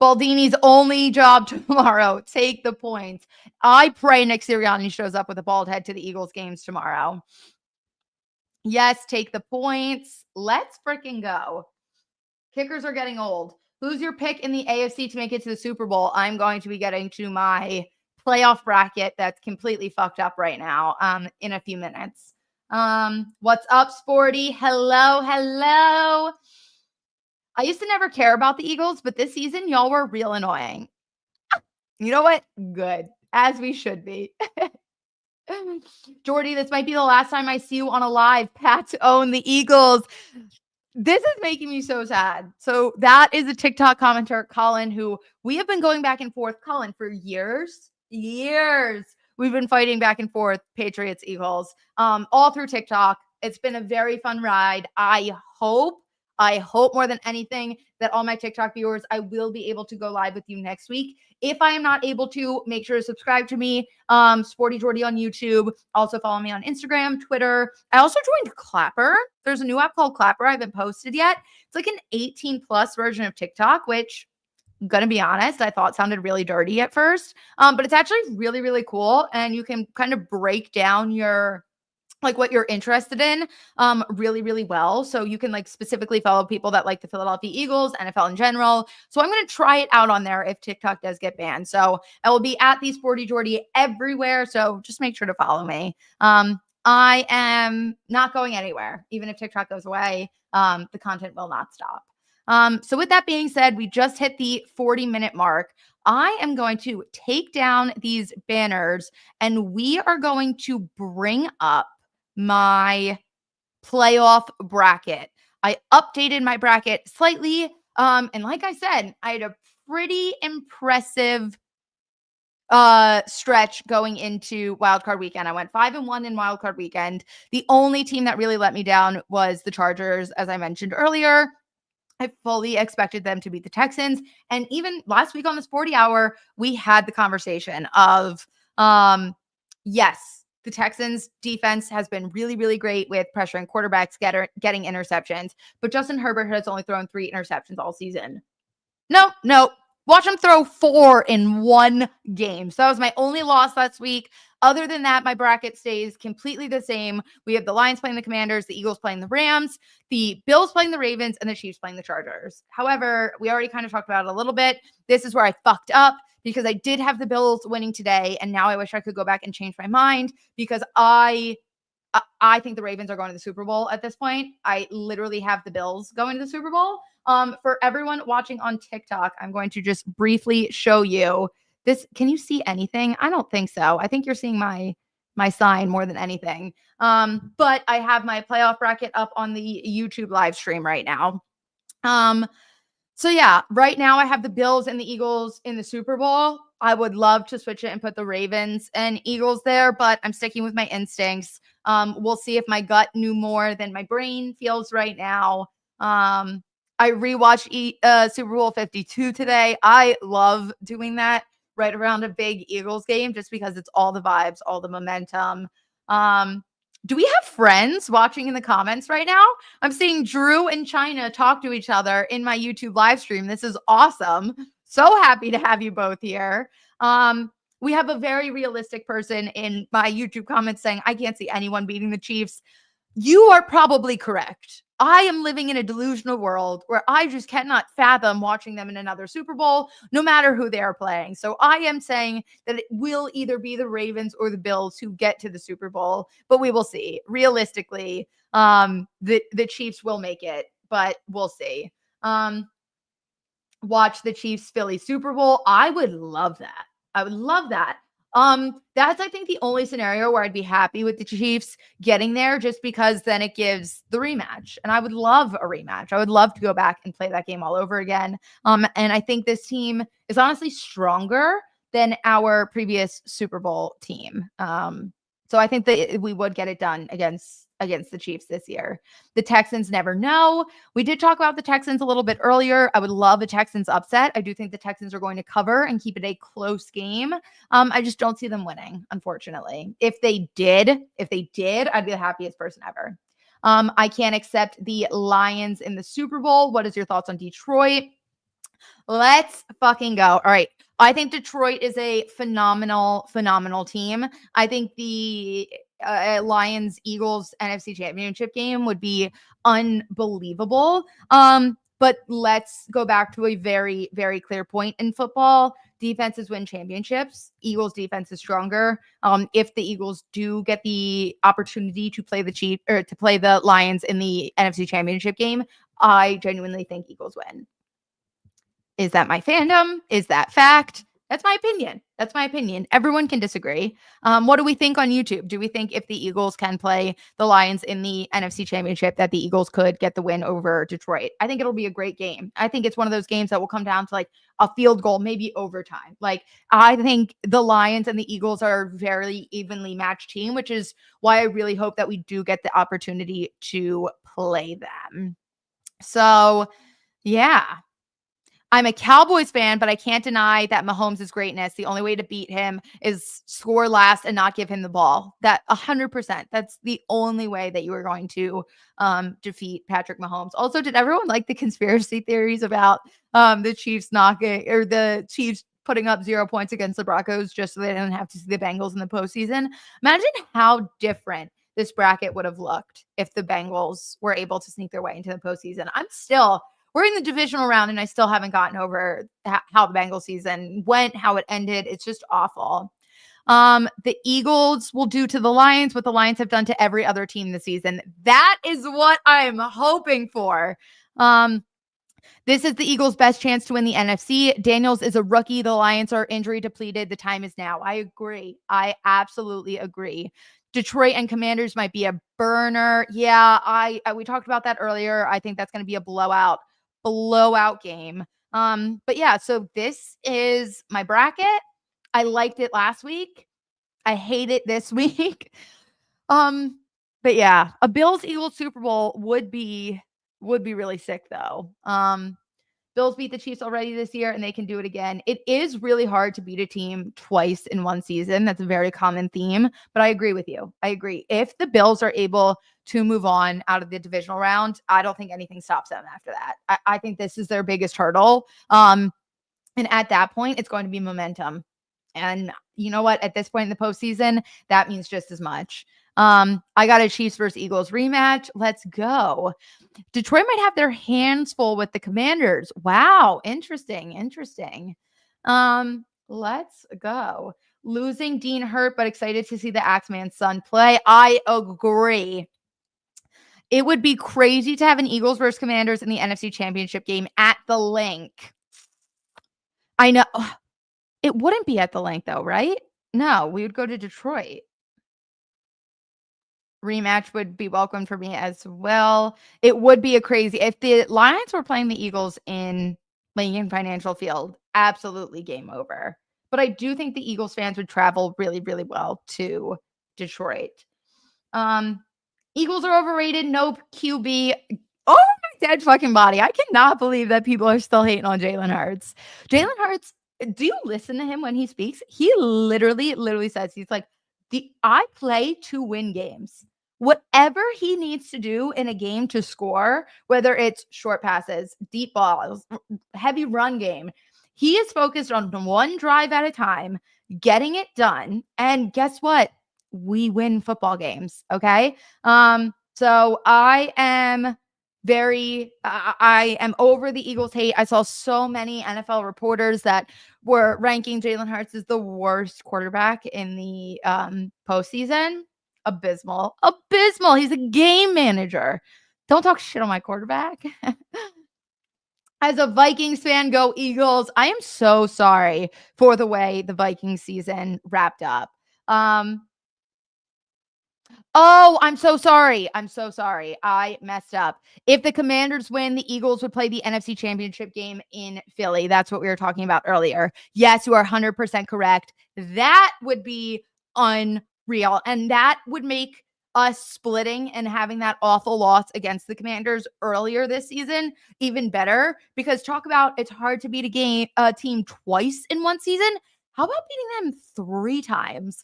Baldini's only job tomorrow. Take the points. I pray Nick Sirianni shows up with a bald head to the Eagles games tomorrow. Yes, take the points. Let's freaking go. Kickers are getting old. Who's your pick in the AFC to make it to the Super Bowl? I'm going to be getting to my playoff bracket that's completely fucked up right now in a few minutes. What's up, Sporty? Hello. I used to never care about the Eagles, but this season, y'all were real annoying. You know what? Good. As we should be. Jordy, this might be the last time I see you on a live. Pats own the Eagles. This is making me so sad. So that is a TikTok commenter, Colin, who we have been going back and forth, Colin, for years. We've been fighting back and forth, Patriots, Eagles, all through TikTok. It's been a very fun ride. I hope more than anything that all my TikTok viewers, I will be able to go live with you next week. If I am not able to, make sure to subscribe to me, Sporty Jordy on YouTube. Also follow me on Instagram, Twitter. I also joined Clapper. There's a new app called Clapper. I haven't posted yet. It's like an 18 plus version of TikTok, which I'm going to be honest, I thought sounded really dirty at first. But it's actually really, really cool. And you can kind of break down what you're interested in really, really well. So you can specifically follow people that like the Philadelphia Eagles, NFL in general. So I'm going to try it out on there if TikTok does get banned. So I will be at the Sporty Jordy everywhere. So just make sure to follow me. I am not going anywhere. Even if TikTok goes away, the content will not stop. So with that being said, we just hit the 40-minute mark. I am going to take down these banners and we are going to bring up my playoff bracket. I updated my bracket slightly. And like I said, I had a pretty impressive stretch going into wildcard weekend. I went 5-1 in wildcard weekend. The only team that really let me down was the Chargers, as I mentioned earlier. I fully expected them to beat the Texans. And even last week on the Sporty Hour, we had the conversation of, yes, the Texans defense has been really, really great with pressuring quarterbacks, getting interceptions. But Justin Herbert has only thrown 3 interceptions all season. No. Watch him throw 4 in one game. So that was my only loss last week. Other than that, my bracket stays completely the same. We have the Lions playing the Commanders, the Eagles playing the Rams, the Bills playing the Ravens, and the Chiefs playing the Chargers. However, we already kind of talked about it a little bit. This is where I fucked up because I did have the Bills winning today, and now I wish I could go back and change my mind because I think the Ravens are going to the Super Bowl at this point. I literally have the Bills going to the Super Bowl. For everyone watching on TikTok, I'm going to just briefly show you this. Can you see anything? I don't think so. I think you're seeing my sign more than anything. But I have my playoff bracket up on the YouTube live stream right now. So yeah, right now I have the Bills and the Eagles in the Super Bowl. I would love to switch it and put the Ravens and Eagles there, but I'm sticking with my instincts. We'll see if my gut knew more than my brain feels right now. I rewatched Super Bowl 52 today. I love doing that right around a big Eagles game just because it's all the vibes, all the momentum. Do we have friends watching in the comments right now? I'm seeing Drew and China talk to each other in my YouTube live stream. This is awesome. So happy to have you both here. We have a very realistic person in my YouTube comments saying, I can't see anyone beating the Chiefs. You are probably correct. I am living in a delusional world where I just cannot fathom watching them in another Super Bowl, no matter who they are playing. So I am saying that it will either be the Ravens or the Bills who get to the Super Bowl, but we will see. Realistically, the Chiefs will make it, but we'll see. Watch the Chiefs Philly Super Bowl. I would love that. I would love that. That's, I think, the only scenario where I'd be happy with the Chiefs getting there just because then it gives the rematch. And I would love a rematch. I would love to go back and play that game all over again. And I think this team is honestly stronger than our previous Super Bowl team. So I think that we would get it done against the Chiefs this year. The Texans never know. We did talk about the Texans a little bit earlier. I would love a Texans upset. I do think the Texans are going to cover and keep it a close game. I just don't see them winning, unfortunately. If they did, I'd be the happiest person ever. I can't accept the Lions in the Super Bowl. What is your thoughts on Detroit? Let's fucking go. All right. I think Detroit is a phenomenal team. I think the Lions Eagles NFC Championship game would be unbelievable. But let's go back to a very, very clear point in football. Defenses win championships. Eagles defense is stronger. If the Eagles do get the opportunity to play the Chiefs or to play the Lions in the NFC Championship game, I genuinely think Eagles win. Is that my fandom? Is that fact? That's my opinion. That's my opinion. Everyone can disagree. What do we think on YouTube? Do we think if the Eagles can play the Lions in the NFC Championship, that the Eagles could get the win over Detroit? I think it'll be a great game. I think it's one of those games that will come down to like a field goal, maybe overtime. Like, I think the Lions and the Eagles are a very evenly matched team, which is why I really hope that we do get the opportunity to play them. So, yeah. I'm a Cowboys fan, but I can't deny that Mahomes' greatness. The only way to beat him is score last and not give him the ball. That 100%. That's the only way that you are going to defeat Patrick Mahomes. Also, did everyone like the conspiracy theories about the Chiefs knocking or the Chiefs putting up 0 points against the Broncos just so they didn't have to see the Bengals in the postseason? Imagine how different this bracket would have looked if the Bengals were able to sneak their way into the postseason. We're in the divisional round, and I still haven't gotten over how the Bengals season went, how it ended. It's just awful. The Eagles will do to the Lions what the Lions have done to every other team this season. That is what I'm hoping for. This is the Eagles' best chance to win the NFC. Daniels is a rookie. The Lions are injury depleted. The time is now. I agree. I absolutely agree. Detroit and Commanders might be a burner. Yeah, we talked about that earlier. I think that's going to be a blowout game. But yeah, so this is my bracket. I liked it last week. I hate it this week. But yeah, a Bills-Eagles Super Bowl would be really sick though. Bills beat the Chiefs already this year, and they can do it again. It is really hard to beat a team twice in one season. That's a very common theme, but I agree with you. I agree. If the Bills are able to move on out of the divisional round, I don't think anything stops them after that. I think this is their biggest hurdle. And at that point, it's going to be momentum. And you know what? At this point in the postseason, that means just as much. I got a Chiefs versus Eagles rematch. Let's go. Detroit might have their hands full with the Commanders. Wow. Interesting. Let's go. Losing Dean hurt, but excited to see the Axeman's son play. I agree. It would be crazy to have an Eagles versus Commanders in the NFC Championship game at the Link. I know. It wouldn't be at the Link, though, right? No, we would go to Detroit. Rematch would be welcome for me as well. It would be a crazy if the Lions were playing the Eagles in Lincoln Financial Field, absolutely game over. But I do think the Eagles fans would travel really, really well to Detroit. Eagles are overrated. No QB. Oh my dead fucking body. I cannot believe that people are still hating on Jalen Hurts. Jalen Hurts, do you listen to him when he speaks? He literally says, he's like, I play to win games. Whatever he needs to do in a game to score, whether it's short passes, deep balls, heavy run game, he is focused on one drive at a time, getting it done. And guess what? We win football games. Okay. So I am I am over the Eagles hate. I saw so many NFL reporters that were ranking Jalen Hurts as the worst quarterback in the postseason. Abysmal. He's a game manager. Don't talk shit on my quarterback. As a Vikings fan, go Eagles. I am so sorry for the way the Vikings season wrapped up. Oh, I'm so sorry. I messed up. If the Commanders win, the Eagles would play the NFC Championship game in Philly. That's what we were talking about earlier. Yes, you are 100% correct. That would be unreal. And that would make us splitting and having that awful loss against the Commanders earlier this season even better, because talk about it's hard to beat a team twice in one season. How about beating them 3 times?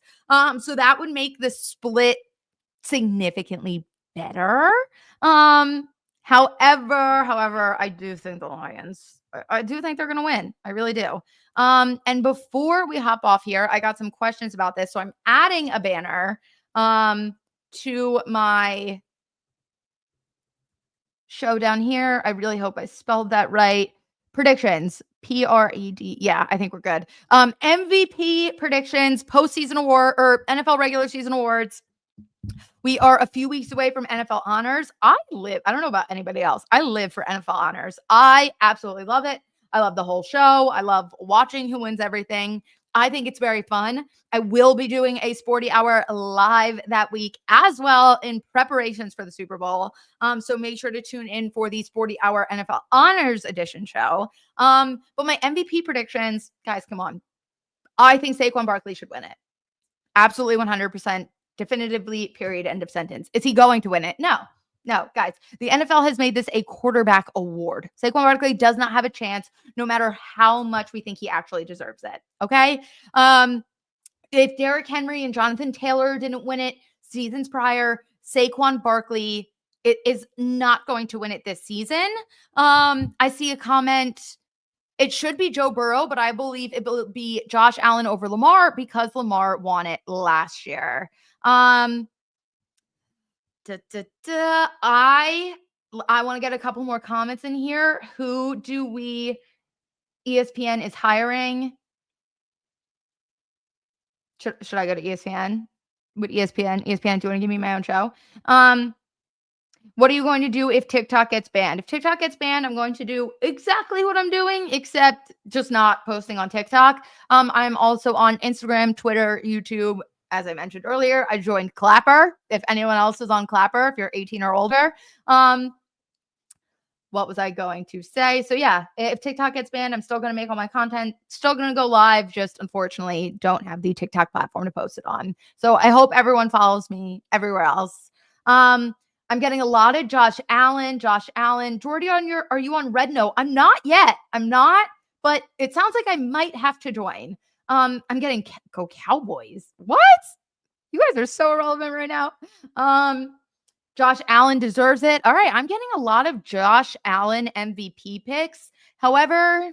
So that would make the split significantly better. However, I do think the Lions, I do think they're going to win. I really do. And before we hop off here, I got some questions about this. So I'm adding a banner, to my show down here. I really hope I spelled that right. Predictions. PRED. Yeah, I think we're good. MVP predictions, postseason award or NFL regular season awards. We are a few weeks away from NFL honors. I don't know about anybody else. I live for NFL honors. I absolutely love it. I love the whole show. I love watching Who Wins Everything. I think it's very fun. I will be doing a Sporty Hour live that week as well in preparations for the Super Bowl. So make sure to tune in for the Sporty Hour NFL Honors Edition show. But my MVP predictions, guys, come on. I think Saquon Barkley should win it. Absolutely 100%. Definitively, period, end of sentence. Is he going to win it? No, guys. The NFL has made this a quarterback award. Saquon Barkley does not have a chance, no matter how much we think he actually deserves it. Okay. If Derrick Henry and Jonathan Taylor didn't win it seasons prior, Saquon Barkley is not going to win it this season. I see a comment. It should be Joe Burrow, but I believe it will be Josh Allen over Lamar because Lamar won it last year. I want to get a couple more comments in here. Who do we? ESPN is hiring. Should I go to ESPN? With ESPN, do you want to give me my own show? What are you going to do if TikTok gets banned? If TikTok gets banned, I'm going to do exactly what I'm doing, except just not posting on TikTok. I'm also on Instagram, Twitter, YouTube. As I mentioned earlier, I joined Clapper. If anyone else is on Clapper, if you're 18 or older. What was I going to say? So yeah, if TikTok gets banned, I'm still going to make all my content, still going to go live, just unfortunately don't have the TikTok platform to post it on. So I hope everyone follows me everywhere else. I'm getting a lot of Josh Allen. Jordy, are you on Red Note? I'm not yet. But it sounds like I might have to join. I'm getting go Cowboys. What? You guys are so irrelevant right now. Josh Allen deserves it. All right, I'm getting a lot of Josh Allen MVP picks. However,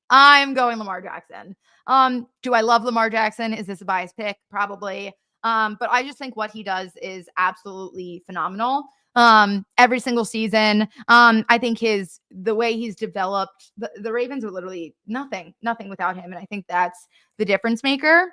I'm going Lamar Jackson. Do I love Lamar Jackson? Is this a biased pick? Probably. But I just think what he does is absolutely phenomenal. Every single season. I think the way he's developed, the Ravens are literally nothing without him. And I think that's the difference maker.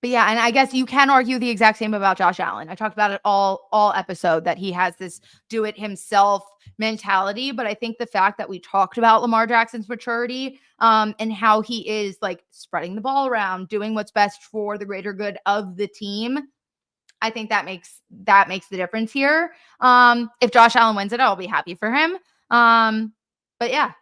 But yeah, and I guess you can argue the exact same about Josh Allen. I talked about it all episode that he has this do it himself mentality. But I think the fact that we talked about Lamar Jackson's maturity and how he is like spreading the ball around, doing what's best for the greater good of the team, I think that makes the difference here. If Josh Allen wins it, I'll be happy for him. But yeah.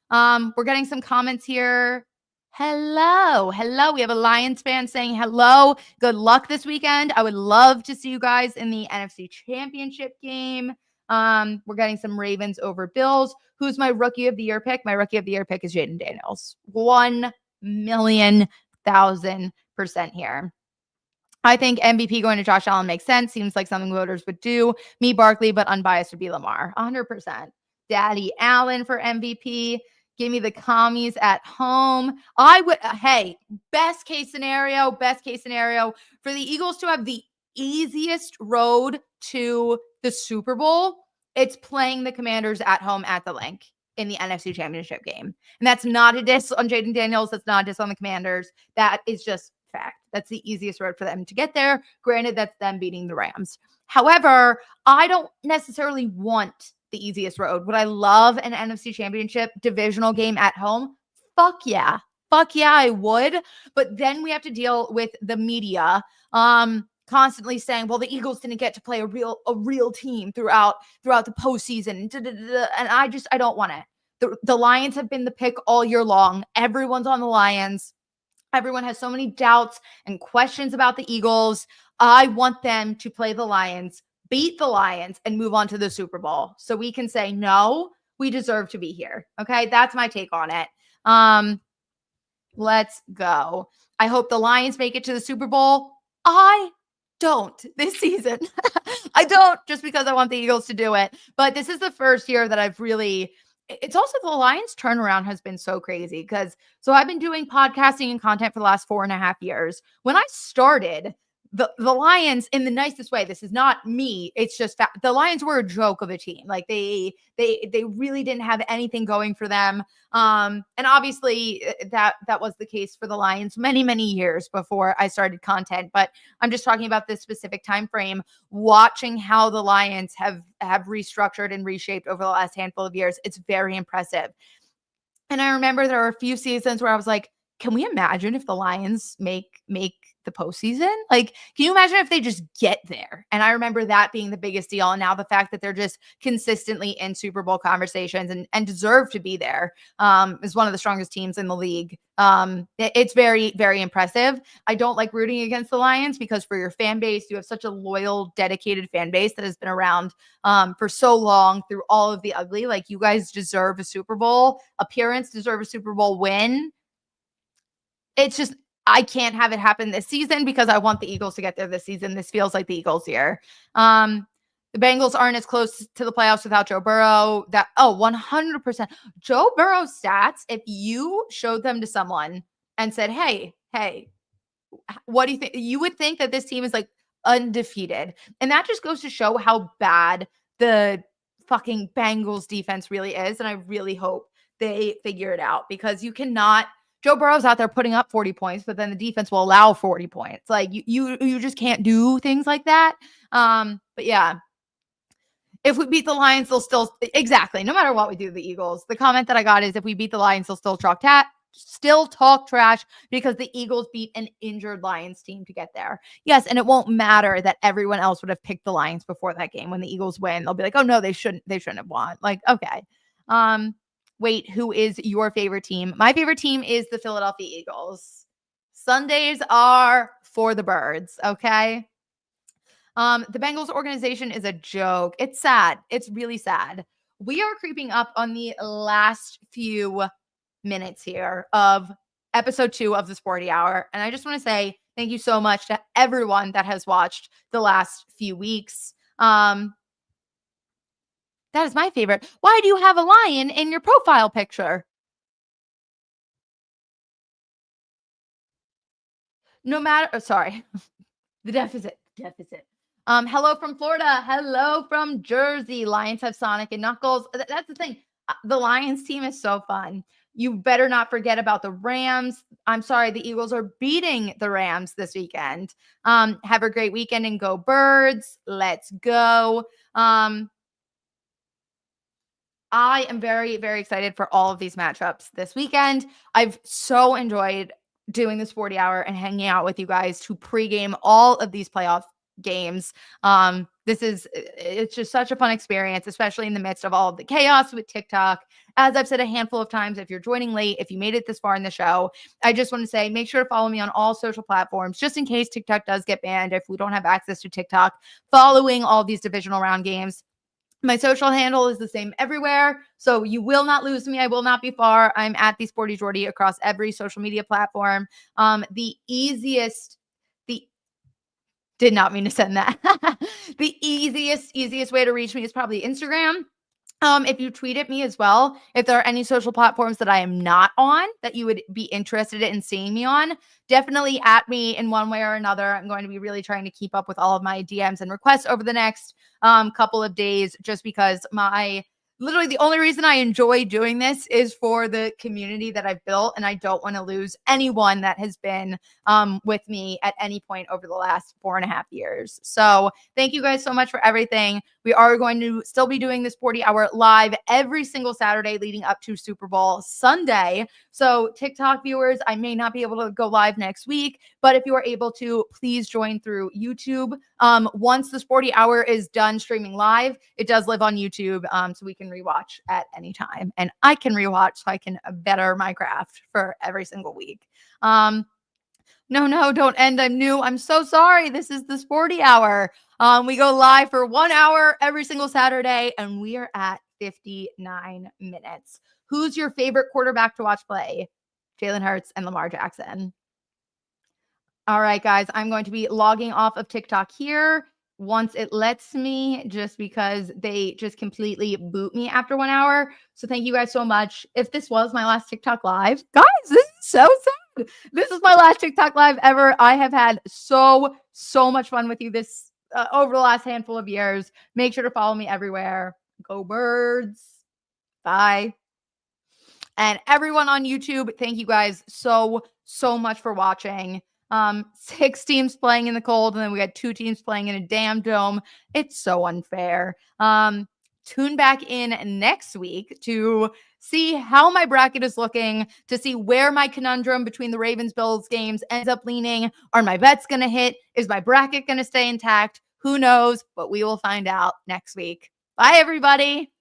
We're getting some comments here. Hello. We have a Lions fan saying hello. Good luck this weekend. I would love to see you guys in the NFC Championship game. We're getting some Ravens over Bills. Who's my rookie of the year pick? My rookie of the year pick is Jaden Daniels. 1,000,000% here. I think MVP going to Josh Allen makes sense. Seems like something voters would do. Me, Barkley, but unbiased would be Lamar. 100%. Daddy Allen for MVP. Give me the commies at home. Hey, best case scenario for the Eagles to have the easiest road to the Super Bowl. It's playing the Commanders at home at the Link in the NFC Championship game. And that's not a diss on Jaden Daniels. That's not a diss on the Commanders. That is just fact. That's the easiest road for them to get there. Granted, that's them beating the Rams. However, I don't necessarily want the easiest road. Would I love an NFC Championship divisional game at home? Fuck yeah, I would. But then we have to deal with the media constantly saying, well, the Eagles didn't get to play a real team throughout the postseason. And I don't want it. The Lions have been the pick all year long. Everyone's on the Lions. Everyone has so many doubts and questions about the Eagles. I want them to play the Lions, beat the Lions, and move on to the Super Bowl. So we can say, no, we deserve to be here. Okay, that's my take on it. Let's go. I hope the Lions make it to the Super Bowl. I don't this season. I don't, just because I want the Eagles to do it. But this is the first year that I've really... It's also the Lions turnaround has been so crazy because I've been doing podcasting and content for the last 4.5 years. When I started, the Lions, in the nicest way, this is not me, it's just the Lions were a joke of a team. Like they really didn't have anything going for them. And obviously that was the case for the Lions many years before I started content, but I'm just talking about this specific time frame, watching how the Lions have restructured and reshaped over the last handful of years. It's very impressive. And I remember there were a few seasons where I was like, can we imagine if the Lions make the postseason? Like, can you imagine if they just get there? And I remember that being the biggest deal. And now the fact that they're just consistently in Super Bowl conversations and deserve to be there, is one of the strongest teams in the league. It's very impressive. I don't like rooting against the Lions because for your fan base, you have such a loyal, dedicated fan base that has been around for so long through all of the ugly. Like, you guys deserve a Super Bowl appearance, deserve a Super Bowl win. It's just, I can't have it happen this season because I want the Eagles to get there this season. This feels like the Eagles' year. The Bengals aren't as close to the playoffs without Joe Burrow. 100%. Joe Burrow's stats, if you showed them to someone and said, hey, what do you think? You would think that this team is like undefeated. And that just goes to show how bad the fucking Bengals defense really is. And I really hope they figure it out because you cannot. Joe Burrow's out there putting up 40 points, but then the defense will allow 40 points. Like you just can't do things like that. But yeah, if we beat the Lions, they'll still, exactly, no matter what we do to the Eagles. The comment that I got is if we beat the Lions, they'll still talk trash because the Eagles beat an injured Lions team to get there. Yes, and it won't matter that everyone else would have picked the Lions before that game. When the Eagles win, they'll be like, oh no, they shouldn't have won. Like, okay. Wait, who is your favorite team? My favorite team is the Philadelphia Eagles. Sundays are for the birds, okay? The Bengals organization is a joke. It's sad. It's really sad. We are creeping up on the last few minutes here of episode 2 of the Sporty Hour. And I just want to say thank you so much to everyone that has watched the last few weeks. That is my favorite. Why do you have a lion in your profile picture? No matter, sorry, the deficit. Hello from Florida. Hello from Jersey. Lions have Sonic and Knuckles. That's the thing. The Lions team is so fun. You better not forget about the Rams. I'm sorry, the Eagles are beating the Rams this weekend. Have a great weekend and go Birds. Let's go. I am very excited for all of these matchups this weekend. I've so enjoyed doing the Sporty Hour and hanging out with you guys to pregame all of these playoff games. It's just such a fun experience, especially in the midst of all of the chaos with TikTok. As I've said a handful of times, if you're joining late, if you made it this far in the show, I just want to say, make sure to follow me on all social platforms, just in case TikTok does get banned. If we don't have access to TikTok following all these divisional round games, my social handle is the same everywhere, so you will not lose me. I will not be far. I'm at the Sporty Jordy across every social media platform. Did not mean to send that. The easiest way to reach me is probably Instagram. If you tweet at me as well, if there are any social platforms that I am not on that you would be interested in seeing me on, definitely at me in one way or another. I'm going to be really trying to keep up with all of my DMs and requests over the next couple of days, just because literally the only reason I enjoy doing this is for the community that I've built, and I don't want to lose anyone that has been with me at any point over the last 4.5 years. So thank you guys so much for everything. We are going to still be doing the Sporty Hour live every single Saturday leading up to Super Bowl Sunday. So TikTok viewers, I may not be able to go live next week, but if you are able to, please join through YouTube. Once the Sporty Hour is done streaming live, it does live on YouTube, so we can rewatch at any time. And I can rewatch so I can better my craft for every single week. No, don't end. I'm new. I'm so sorry. This is the Sporty Hour. We go live for 1 hour every single Saturday, and we are at 59 minutes. Who's your favorite quarterback to watch play? Jalen Hurts and Lamar Jackson. All right, guys, I'm going to be logging off of TikTok here once it lets me, just because they just completely boot me after 1 hour. So thank you guys so much. If this was my last TikTok live, guys, this is so sad. This is my last TikTok live ever. I have had so much fun with you this over the last handful of years. Make sure to follow me everywhere. Go Birds. Bye. And everyone on YouTube, thank you guys so much for watching. 6 teams playing in the cold, and then we got 2 teams playing in a damn dome. It's so unfair. Tune back in next week to see how my bracket is looking, to see where my conundrum between the Ravens-Bills games ends up leaning. Are my bets going to hit? Is my bracket going to stay intact? Who knows? But we will find out next week. Bye, everybody.